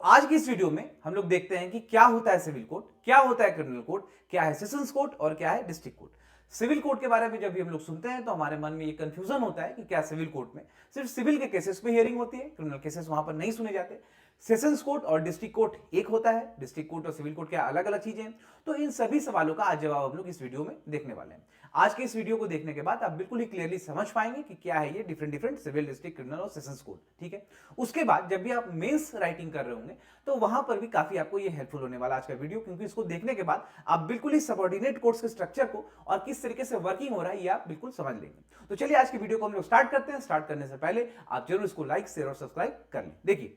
आज की इस वीडियो में हम लोग देखते हैं कि क्या होता है सिविल कोड, क्या होता है क्रिमिनल कोड, क्या है सेशंस कोड और क्या है डिस्ट्रिक्ट कोड। सिविल कोड के बारे में जब भी हम लोग सुनते हैं तो हमारे मन में ये कंफ्यूजन होता है कि क्या सिविल कोड में सिर्फ सिविल के केसेस पे हियरिंग होती है, क्रिमिनल केसेस वहां पर नहीं सुने जाते। सेशंस कोर्ट और डिस्ट्रिक्ट कोर्ट एक होता है, डिस्ट्रिक्ट कोर्ट और सिविल कोर्ट क्या अलग अलग चीजें हैं। तो इन सभी सवालों का आज जवाब हम लोग इस वीडियो में देखने वाले हैं। आज के इस वीडियो को देखने के बाद आप बिल्कुल ही क्लियरली समझ पाएंगे कि क्या है ये different different civil, district, criminal और सेशंस कोड। ठीक है, उसके बाद जब भी आप मेंस राइटिंग कर रहे होंगे तो वहां पर भी काफी आपको ये हेल्पफुल होने वाला आज का वीडियो, क्योंकि इसको देखने के बाद आप बिल्कुल ही सबऑर्डिनेट कोड्स के स्ट्रक्चर को और किस तरीके से वर्किंग हो रहा है ये आप बिल्कुल समझ लेंगे। तो चलिए आज की वीडियो को हम लोग स्टार्ट करते हैं। स्टार्ट करने से पहले आप जरूर इसको लाइक, शेयर और सब्सक्राइब कर लें। देखिए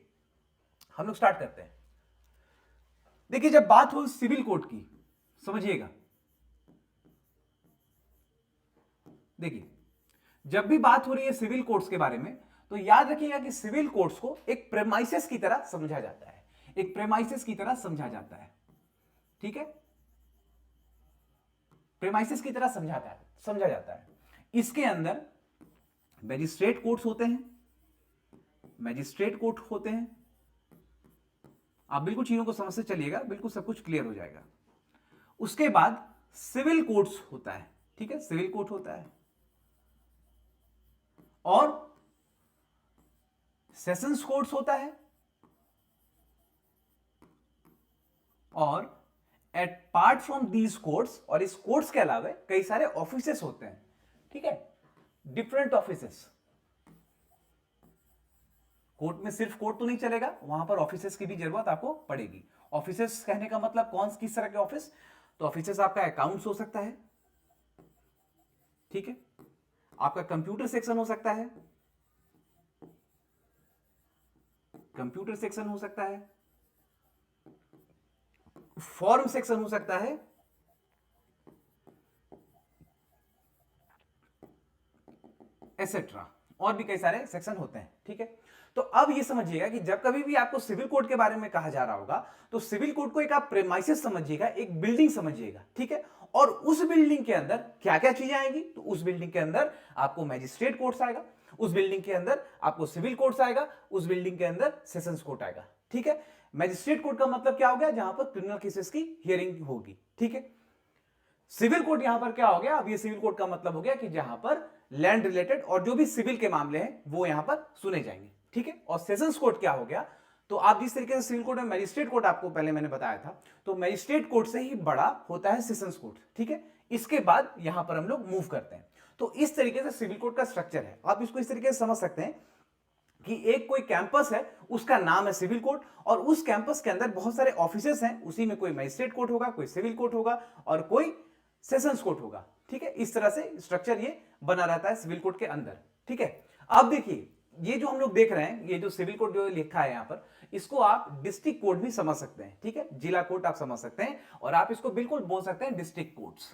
हम लोग स्टार्ट करते हैं। देखिए जब बात हो सिविल कोड की, समझिएगा, देखिए जब भी बात हो रही है सिविल कोड्स के बारे में तो याद रखिएगा कि सिविल कोड्स को एक प्रेमाइसिस की तरह समझा जाता है, एक प्रेमाइसिस की तरह समझा जाता है। ठीक है, प्रेमाइसिस की तरह समझा जाता है। इसके अंदर मैजिस्ट्रेट कोर्ट्स होते हैं, मैजिस्ट्रेट कोर्ट होते हैं। आप बिल्कुल चीजों को समझते चलिएगा, बिल्कुल सब कुछ क्लियर हो जाएगा। उसके बाद सिविल कोर्ट्स होता है। ठीक है, सिविल कोर्ट होता है और सेशंस कोर्ट्स होता है और apart from these courts, और इस कोर्ट्स के अलावा कई सारे ऑफिसेस होते हैं। ठीक है, डिफरेंट ऑफिसेस। कोर्ट में सिर्फ कोर्ट तो नहीं चलेगा, वहां पर ऑफिसेस की भी जरूरत आपको पड़ेगी। ऑफिसेस कहने का मतलब कौन किस तरह के ऑफिस? तो ऑफिसेस आपका अकाउंट्स हो सकता है, ठीक है, आपका कंप्यूटर सेक्शन हो सकता है, कंप्यूटर सेक्शन हो सकता है, फॉर्म सेक्शन हो सकता है, एसेट्रा, और भी कई सारे सेक्शन होते हैं। ठीक है, तो अब ये समझिएगा कि जब कभी भी आपको सिविल कोड के बारे में कहा जा रहा होगा तो सिविल कोड को एक आप प्रेमाइसिस समझिएगा, एक बिल्डिंग समझिएगा। ठीक है, और उस बिल्डिंग के अंदर क्या क्या चीजें आएंगी? तो उस बिल्डिंग के अंदर आपको मैजिस्ट्रेट कोर्ट्स आएगा, उस बिल्डिंग के अंदर आपको सिविल कोर्ट्स आएगा, उस बिल्डिंग के अंदर सेशंस कोर्ट आएगा। ठीक है, मैजिस्ट्रेट कोर्ट का मतलब क्या हो गया? जहां पर क्रिमिनल केसेस की हियरिंग होगी। ठीक है, सिविल कोर्ट यहां पर क्या हो गया? अब ये सिविल कोर्ट का मतलब हो गया कि जहां पर लैंड रिलेटेड और जो भी सिविल के मामले हैं वो यहां पर सुने जाएंगे। ठीक है, और सेशंस कोर्ट क्या हो गया? तो आप जिस तरीके से सिविल कोर्ट में मैजिस्ट्रेट कोर्ट आपको पहले मैंने बताया था, तो मैजिस्ट्रेट कोर्ट से ही बड़ा होता है सेशंस कोर्ट। ठीक है, इसके बाद यहां पर हम लोग मूव करते हैं। तो इस तरीके से सिविल कोर्ट का स्ट्रक्चर है। आप इसको इस तरीके से समझ सकते हैं कि एक कोई कैंपस है, उसका नाम है सिविल कोर्ट, और उस कैंपस के अंदर बहुत सारे ऑफिसेस हैं, उसी में कोई मैजिस्ट्रेट कोर्ट होगा, कोई सिविल कोर्ट होगा और कोई सेशंस कोर्ट होगा। ठीक है, इस तरह से स्ट्रक्चर ये बना रहता है सिविल कोर्ट के अंदर। ठीक है, अब देखिए ये जो हम लोग देख रहे हैं, ये जो सिविल कोड जो लिखा है यहां पर, इसको आप डिस्ट्रिक्ट कोड भी समझ सकते हैं। ठीक है, जिला कोर्ट आप समझ सकते हैं और आप इसको बिल्कुल बोल सकते हैं डिस्ट्रिक्ट कोर्ट्स,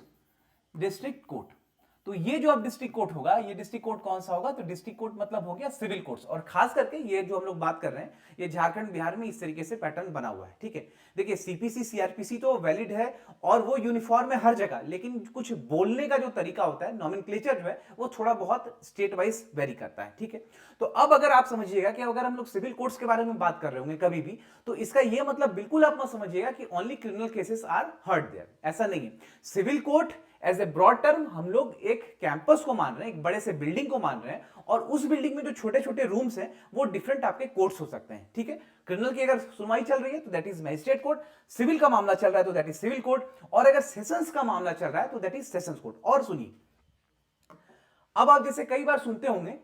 डिस्ट्रिक्ट कोर्ट। तो ये जो अब डिस्ट्रिक्ट कोर्ट होगा, ये डिस्ट्रिक्ट कोर्ट कौन सा होगा? तो डिस्ट्रिक्ट कोर्ट मतलब हो गया सिविल कोर्ट्स। और खास करके ये जो हम लोग बात कर रहे हैं, ये झारखंड बिहार में इस तरीके से पैटर्न बना हुआ है। ठीक है, देखिए सीपीसी सीआरपीसी तो वैलिड है और वो यूनिफॉर्म है हर जगह, लेकिन कुछ बोलने का जो तरीका होता है, नॉमेनक्लेचर जो है, वो थोड़ा बहुत स्टेट वाइज वेरी करता है। ठीक है, तो अब अगर आप समझिएगा कि अगर हम लोग सिविल कोर्ट्स के बारे में बात कर रहे होंगे कभी भी, तो इसका ये मतलब बिल्कुल आप मत समझिएगा कि only criminal cases are heard there. ऐसा नहीं है। Civil court as a broad term हम लोग एक कैंपस को मान रहे हैं, एक बड़े से बिल्डिंग को मान रहे हैं, और उस बिल्डिंग में जो छोटे छोटे रूम्स हैं वो डिफरेंट आपके कोर्ट्स हो सकते हैं। ठीक है, क्रिमिनल की अगर सुनवाई चल रही है तो that is magistrate court, civil का मामला चल रहा है तो दैट इज सिविल कोर्ट, और अगर सेशंस का मामला चल रहा है तो दैट इज सेशंस कोर्ट। और सुनिए, अब आप जैसे कई बार सुनते होंगे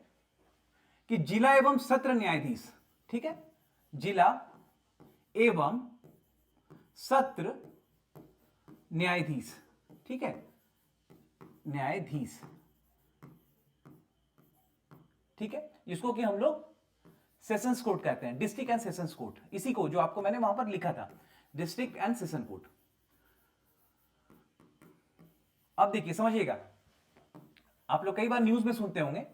कि जिला एवं सत्र न्यायाधीश, ठीक है, जिला एवं सत्र न्यायाधीश, ठीक है, न्यायाधीश, ठीक है, जिसको कि हम लोग सेशंस कोर्ट कहते हैं, डिस्ट्रिक्ट एंड सेशंस कोर्ट। इसी को जो आपको मैंने वहां पर लिखा था, डिस्ट्रिक्ट एंड सेशन कोर्ट। अब देखिए समझिएगा, आप लोग कई बार न्यूज में सुनते होंगे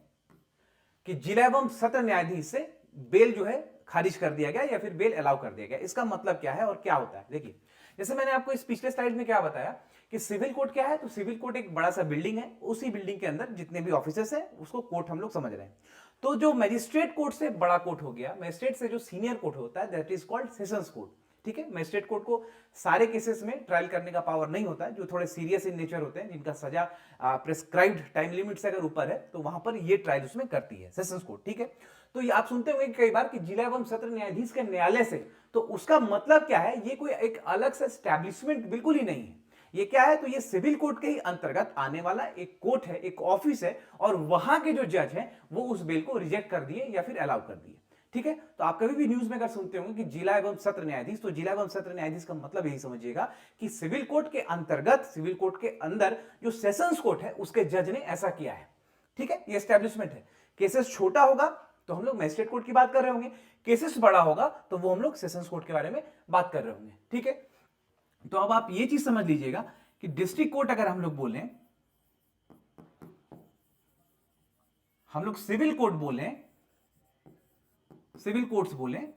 कि जिला एवं सत्र न्यायाधीश से बेल जो है खारिज कर दिया गया या फिर बेल अलाउ कर दिया गया। इसका मतलब क्या है और क्या होता है? देखिए, जैसे मैंने आपको इस पिछले स्लाइड में क्या बताया कि सिविल कोर्ट क्या है, तो सिविल कोर्ट एक बड़ा सा बिल्डिंग है, उसी बिल्डिंग के अंदर जितने भी ऑफिसेस हैं उसको कोर्ट हम लोग समझ रहे हैं। तो जो मैजिस्ट्रेट कोर्ट से बड़ा कोर्ट हो गया, मैजिस्ट्रेट से जो सीनियर कोर्ट होता है, that is called sessions court. ठीक है, मैजिस्ट्रेट कोर्ट को सारे केसेस में ट्रायल करने का पावर नहीं होता है, जो थोड़े सीरियस इन नेचर होते हैं, जिनका सजा प्रेस्क्राइब्ड टाइम लिमिट से अगर ऊपर है, तो वहां पर ये ट्रायल उसमें करती है सेशंस कोर्ट। ठीक है, तो ये आप सुनते होंगे कई बार कि जिला एवं सत्र न्यायाधीश के न्यायालय से, तो उसका मतलब क्या है, ये कोई एक अलग से एस्टैब्लिशमेंट बिल्कुल ही नहीं है। ये क्या है, तो ये सिविल कोर्ट के ही अंतर्गत आने वाला एक कोर्ट है, एक ऑफिस है, और वहां के जो जज हैं वो उस बिल को रिजेक्ट कर दिए या फिर अलाउ कर दिए। ठीक है, तो आप कभी भी न्यूज में अगर सुनते होंगे कि जिला एवं सत्र न्यायाधीश, तो जिला एवं सत्र न्यायाधीश का मतलब यही समझिएगा कि सिविल कोर्ट के अंतर्गत, सिविल कोर्ट के अंदर जो सेशंस कोर्ट है उसके जज ने ऐसा किया है। ठीक है, ये एस्टैब्लिशमेंट है। केसेस छोटा होगा तो हम लोग मैजिस्ट्रेट कोर्ट की बात कर रहे होंगे, केसेस बड़ा होगा तो वो हम लोग सेशंस कोर्ट के बारे में बात कर रहे होंगे। ठीक है, तो अब आप ये चीज समझ लीजिएगा कि डिस्ट्रिक्ट कोर्ट अगर हम लोग बोलें, हम लोग सिविल कोर्ट बोलें, सिविल कोर्ट्स बोलें,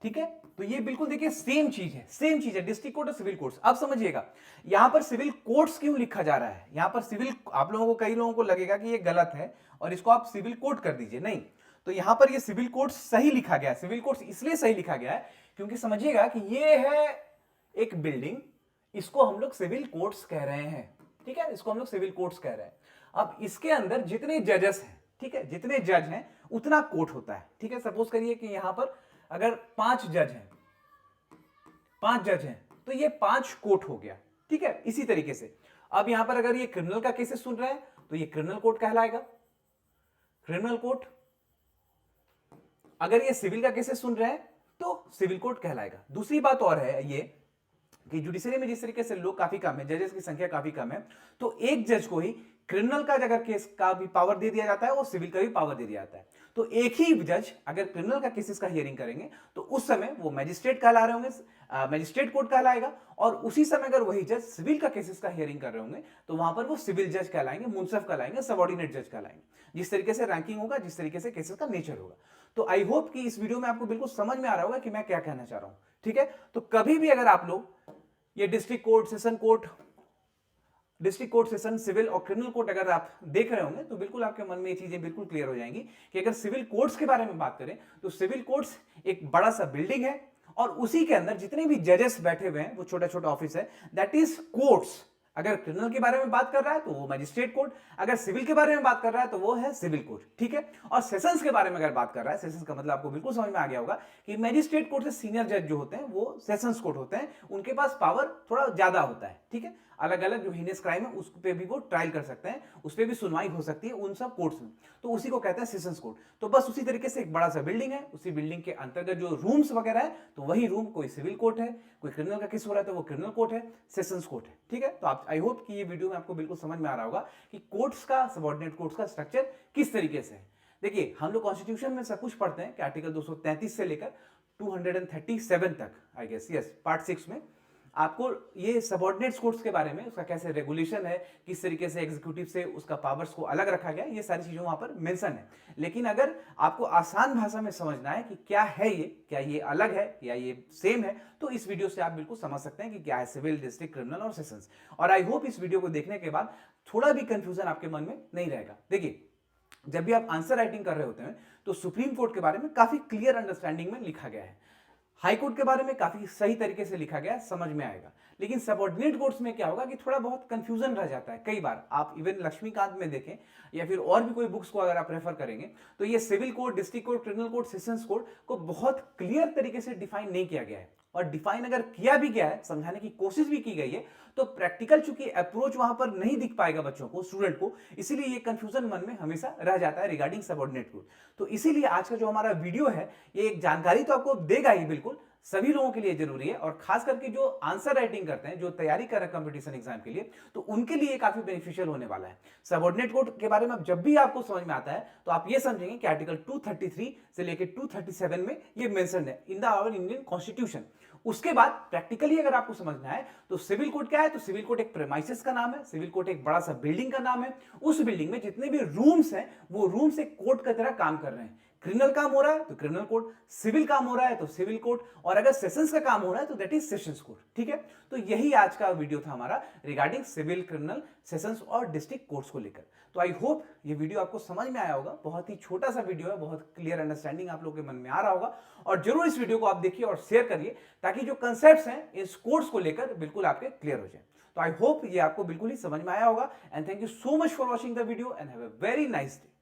ठीक है, तो ये बिल्कुल देखिए सेम चीज है, सेम चीज है, डिस्ट्रिक्ट कोर्ट और सिविल कोर्ट्स। अब समझिएगा यहां पर सिविल कोर्ट्स क्यों लिखा जा रहा है, यहां पर सिविल, आप लोगों को, कई लोगों को लगेगा कि ये गलत है और इसको आप सिविल कोर्ट कर दीजिए, नहीं, तो यहां पर ये सिविल कोर्ट्स सही लिखा गया है। सिविल कोर्ट्स इसलिए सही लिखा गया है क्योंकि समझिएगा कि ये है एक बिल्डिंग, इसको हम लोग सिविल कोर्ट्स कह रहे हैं। ठीक है, इसको हम लोग सिविल कोर्ट्स कह रहे हैं। अब इसके अंदर जितने जजेस हैं, ठीक है, जितने जज हैं उतना कोर्ट होता है। ठीक है, सपोज करिए कि यहां पर अगर 5 जज हैं, 5 जज हैं, तो ये 5 कोर्ट हो गया। ठीक है, इसी तरीके से अब यहां पर अगर ये क्रिमिनल का केसेस सुन रहे हैं तो ये क्रिमिनल कोर्ट कहलाएगा, क्रिमिनल कोर्ट। अगर ये सिविल का केसेस सुन रहे हैं तो सिविल कोर्ट कहलाएगा। दूसरी बात और है ये कि जुडिशरी में जिस तरीके से लोग काफी कम है, जजेस की संख्या काफी कम है, तो एक जज को ही क्रिमिनल का अगर केस का भी पावर दे दिया जाता है और सिविल का भी पावर दे दिया जाता है। तो एक ही जज अगर क्रिमिनल का केसेस का हियरिंग करेंगे तो उस समय वो मैजिस्ट्रेट कहला रहे होंगे, मैजिस्ट्रेट कोर्ट कहलाएगा, और उसी समय अगर वही जज सिविल का केसेस का हियरिंग कर रहे होंगे तो वहां पर वो सिविल जज कहलाएंगे, मुंसफ कहलाएंगे, सबऑर्डिनेट जज कहलाएंगे, जिस तरीके से रैंकिंग होगा, जिस तरीके से केसेस का नेचर होगा। तो आई होप कि इस वीडियो में आपको बिल्कुल समझ में आ रहा होगा कि मैं क्या कहना चाह रहा हूं। ठीक है, तो कभी भी अगर आप लोग ये district court, session court, district court, session, civil और क्रिमिनल कोर्ट अगर आप देख रहे होंगे तो बिल्कुल आपके मन में ये चीजें बिल्कुल क्लियर हो जाएंगी कि अगर सिविल कोर्ट्स के बारे में बात करें तो सिविल कोर्ट्स एक बड़ा सा बिल्डिंग है और उसी के अंदर जितने भी जजेस बैठे हुए हैं वो छोटा छोटा ऑफिस है, दैट इज कोर्ट्स। अगर क्रिमिनल के बारे में बात कर रहा है तो वो मैजिस्ट्रेट कोर्ट, अगर सिविल के बारे में बात कर रहा है तो वो है सिविल कोर्ट। ठीक है, और सेशंस के बारे में अगर बात कर रहा है, सेशंस का मतलब आपको बिल्कुल समझ में आ गया होगा कि मैजिस्ट्रेट कोर्ट से सीनियर जज जो होते हैं वो सेशंस कोर्ट होते हैं, उनके पास पावर थोड़ा ज्यादा होता है। ठीक है, अलग अलग जो हीनियस क्राइम है उस पे भी वो ट्रायल कर सकते हैं, उस पे भी सुनवाई हो सकती है उन सब कोर्ट्स में, तो उसी को कहते हैं सेशंस कोर्ट। तो बस उसी तरीके से एक बड़ा सा बिल्डिंग है, उसी बिल्डिंग के अंतर्गत जो रूम्स वगैरह है तो वही रूम कोई सिविल कोर्ट है, कोई क्रिमिनल का केस हो रहा है तो वो क्रिमिनल कोर्ट है, सेशंस कोर्ट है। ठीक है, तो आप, आई होप कि ये वीडियो में आपको बिल्कुल समझ में आ रहा होगा कि कोर्ट्स का, सबऑर्डिनेट कोर्ट्स का स्ट्रक्चर किस तरीके से है। देखिए हम लोग कॉन्स्टिट्यूशन में सब कुछ पढ़ते हैं कि आर्टिकल 233 से लेकर 237 तक, आई गेस, यस, पार्ट 6 में आपको ये सबऑर्डिनेट कोर्ट्स के बारे में, उसका कैसे रेगुलेशन है, किस तरीके से एग्जीक्यूटिव से उसका पावर्स को अलग रखा गया, ये सारी चीजों वहां पर मेंशन है। लेकिन अगर आपको आसान भाषा में समझना है कि क्या है ये, क्या ये अलग है या ये सेम है, तो इस वीडियो से आप बिल्कुल समझ सकते हैं कि क्या है सिविल, डिस्ट्रिक्ट, क्रिमिनल और सेशंस। और आई होप इस वीडियो को देखने के बाद थोड़ा भी कंफ्यूजन आपके मन में नहीं रहेगा। देखिए जब भी आप आंसर राइटिंग कर रहे होते हैं तो सुप्रीम कोर्ट के बारे में काफी क्लियर अंडरस्टैंडिंग में लिखा गया है, हाई कोर्ट के बारे में काफी सही तरीके से लिखा गया है, समझ में आएगा। लेकिन सबऑर्डिनेट कोर्ट्स में क्या होगा कि थोड़ा बहुत कंफ्यूजन रह जाता है। कई बार आप इवन लक्ष्मीकांत में देखें या फिर और भी कोई बुक्स को अगर आप रेफर करेंगे तो ये civil court, district court, criminal court, sessions court को बहुत क्लियर तरीके से डिफाइन नहीं किया गया है, और डिफाइन अगर किया भी गया है, समझाने की कोशिश भी की गई है, तो प्रैक्टिकल चूंकि अप्रोच वहां पर नहीं दिख पाएगा बच्चों को, स्टूडेंट को, इसीलिए ये कंफ्यूजन मन में हमेशा रह जाता है रिगार्डिंग सबऑर्डिनेट कोर्ट। तो इसीलिए आज का जो हमारा वीडियो है ये एक जानकारी तो आपको देगा ही, बिल्कुल सभी लोगों के लिए जरूरी है, और खास करके जो आंसर राइटिंग करते हैं, जो तैयारी कर रहे हैं कंपटीशन एग्जाम के लिए, तो उनके लिए काफी बेनिफिशियल होने वाला है। सबऑर्डिनेट कोर्ट के बारे में जब भी आपको समझ में आता है तो आप ये समझेंगे कि आर्टिकल 233 से लेकर 237 में ये मेंशन है in the our Indian constitution. उसके बाद प्रैक्टिकली अगर आपको समझना है तो सिविल कोर्ट क्या है, तो सिविल कोर्ट एक प्रेमाइसेस का नाम है, सिविल कोर्ट एक बड़ा सा बिल्डिंग का नाम है, उस बिल्डिंग में जितने भी रूम्स हैं वो रूम्स एक कोर्ट की तरह काम कर रहे हैं। क्रिमिनल काम हो रहा है तो क्रिमिनल कोड, सिविल काम हो रहा है तो सिविल कोड, और अगर सेशंस का काम हो रहा है तो दैट इज सेशंस कोड। ठीक है, तो यही आज का वीडियो था हमारा रिगार्डिंग सिविल, क्रिमिनल, सेशंस और डिस्ट्रिक्ट कोर्ट्स को लेकर। तो आई होप ये वीडियो आपको समझ में आया होगा। बहुत ही छोटा सा वीडियो है, बहुत क्लियर अंडरस्टैंडिंग आप लोगों के मन में आ रहा होगा, और जरूर इस वीडियो को आप देखिए और शेयर करिए ताकि जो कंसेप्ट्स हैं इस कोर्स को लेकर बिल्कुल आपके क्लियर हो जाए। तो आई होप ये आपको बिल्कुल ही समझ में आया होगा, and thank you so much for watching the video and have a very nice day.